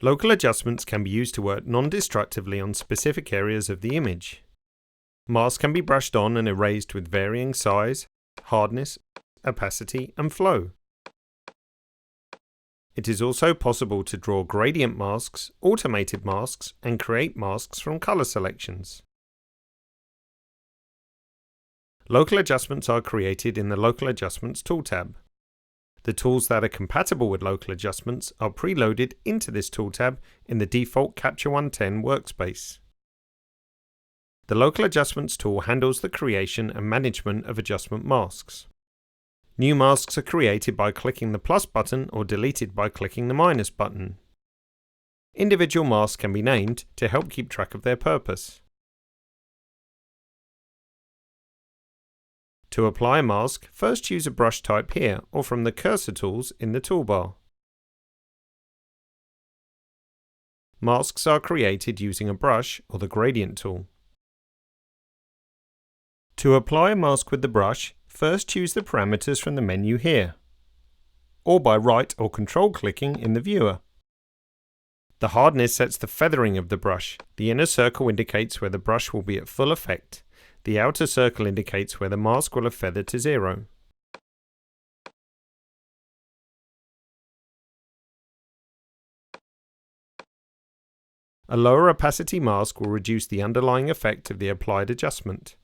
Local adjustments can be used to work non-destructively on specific areas of the image. Masks can be brushed on and erased with varying size, hardness, opacity, and flow. It is also possible to draw gradient masks, automated masks, and create masks from color selections. Local adjustments are created in the Local Adjustments tool tab. The tools that are compatible with local adjustments are preloaded into this tool tab in the default Capture 110 workspace. The Local Adjustments tool handles the creation and management of adjustment masks. New masks are created by clicking the plus button or deleted by clicking the minus button. Individual masks can be named to help keep track of their purpose. To apply a mask, first choose a brush type here or from the cursor tools in the toolbar. Masks are created using a brush or the gradient tool. To apply a mask with the brush, first choose the parameters from the menu here, or by right or control clicking in the viewer. The hardness sets the feathering of the brush. The inner circle indicates where the brush will be at full effect. The outer circle indicates where the mask will have feathered to 0. A lower opacity mask will reduce the underlying effect of the applied adjustment.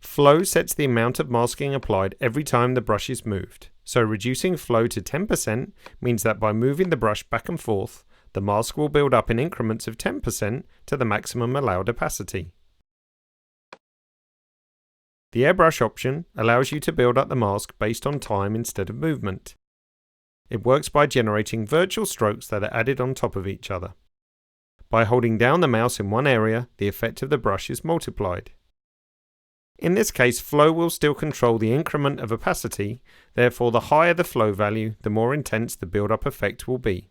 Flow sets the amount of masking applied every time the brush is moved, so reducing flow to 10% means that by moving the brush back and forth, the mask will build up in increments of 10% to the maximum allowed opacity. The airbrush option allows you to build up the mask based on time instead of movement. It works by generating virtual strokes that are added on top of each other. By holding down the mouse in one area, the effect of the brush is multiplied. In this case, flow will still control the increment of opacity, therefore the higher the flow value, the more intense the build-up effect will be.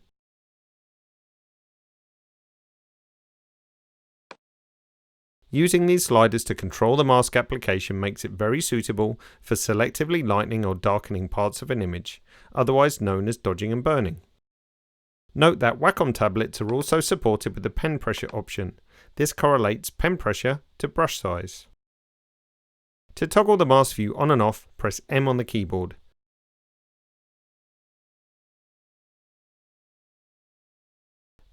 Using these sliders to control the mask application makes it very suitable for selectively lightening or darkening parts of an image, otherwise known as dodging and burning. Note that Wacom tablets are also supported with the pen pressure option. This correlates pen pressure to brush size. To toggle the mask view on and off, press M on the keyboard.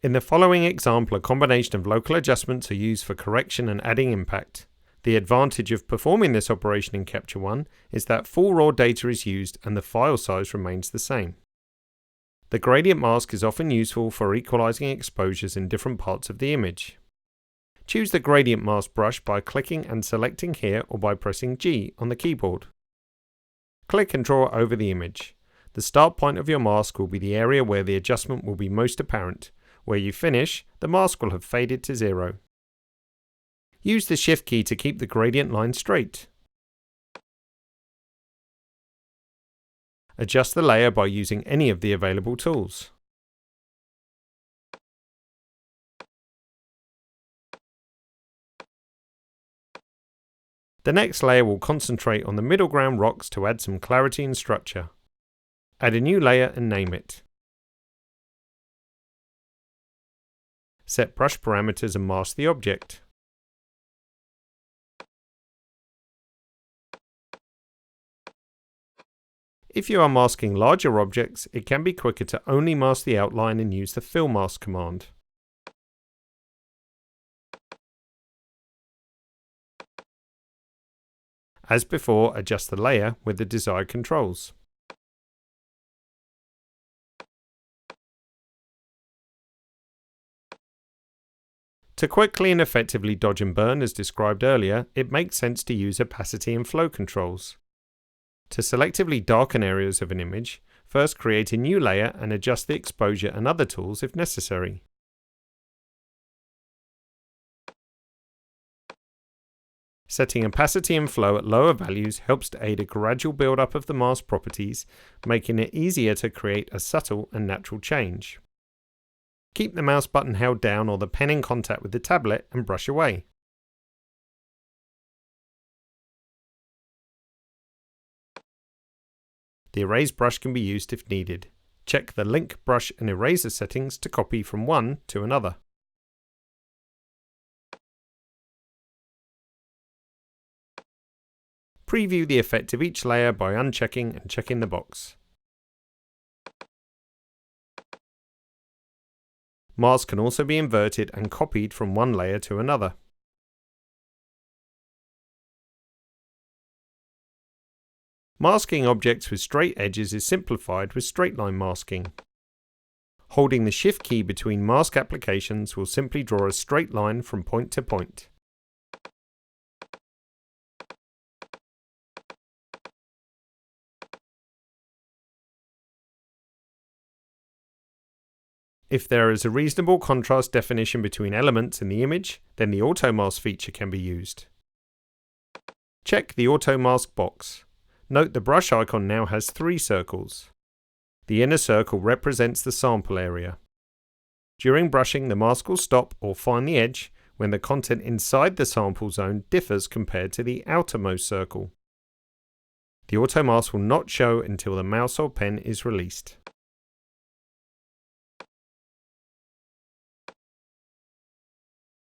In the following example, a combination of local adjustments are used for correction and adding impact. The advantage of performing this operation in Capture One is that full raw data is used and the file size remains the same. The gradient mask is often useful for equalizing exposures in different parts of the image. Choose the gradient mask brush by clicking and selecting here or by pressing G on the keyboard. Click and draw over the image. The start point of your mask will be the area where the adjustment will be most apparent. Where you finish, the mask will have faded to 0. Use the Shift key to keep the gradient line straight. Adjust the layer by using any of the available tools. The next layer will concentrate on the middle ground rocks to add some clarity and structure. Add a new layer and name it. Set brush parameters and mask the object. If you are masking larger objects, it can be quicker to only mask the outline and use the Fill Mask command. As before, adjust the layer with the desired controls. To quickly and effectively dodge and burn as described earlier, it makes sense to use opacity and flow controls. To selectively darken areas of an image, first create a new layer and adjust the exposure and other tools if necessary. Setting opacity and flow at lower values helps to aid a gradual build-up of the mask properties, making it easier to create a subtle and natural change. Keep the mouse button held down or the pen in contact with the tablet and brush away. the erase brush can be used if needed. Check the Link Brush and Eraser settings to copy from one to another. Preview the effect of each layer by unchecking and checking the box. Masks can also be inverted and copied from one layer to another. Masking objects with straight edges is simplified with straight line masking. Holding the Shift key between mask applications will simply draw a straight line from point to point. If there is a reasonable contrast definition between elements in the image, then the Auto Mask feature can be used. Check the Auto Mask box. Note the brush icon now has 3 circles. The inner circle represents the sample area. During brushing, the mask will stop or find the edge when the content inside the sample zone differs compared to the outermost circle. The Auto Mask will not show until the mouse or pen is released.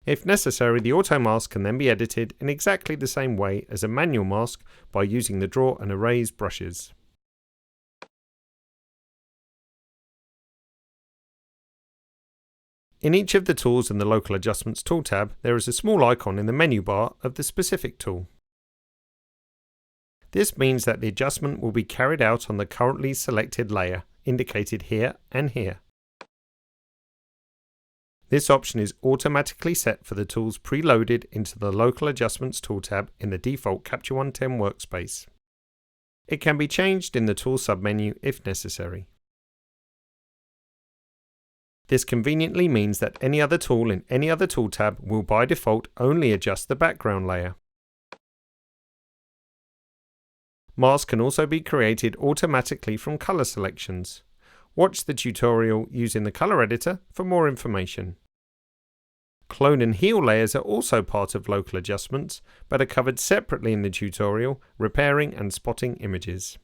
If necessary, the Auto Mask can then be edited in exactly the same way as a manual mask by using the Draw and Erase brushes. In each of the tools in the Local Adjustments tool tab, there is a small icon in the menu bar of the specific tool. This means that the adjustment will be carried out on the currently selected layer, indicated here and here. This option is automatically set for the tools preloaded into the Local Adjustments tool tab in the default Capture One 10 workspace. It can be changed in the Tool submenu if necessary. This conveniently means that any other tool in any other tool tab will by default only adjust the background layer. Masks can also be created automatically from color selections. Watch the tutorial using the color editor for more information. Clone and heal layers are also part of Local Adjustments, but are covered separately in the tutorial, Repairing and Spotting Images.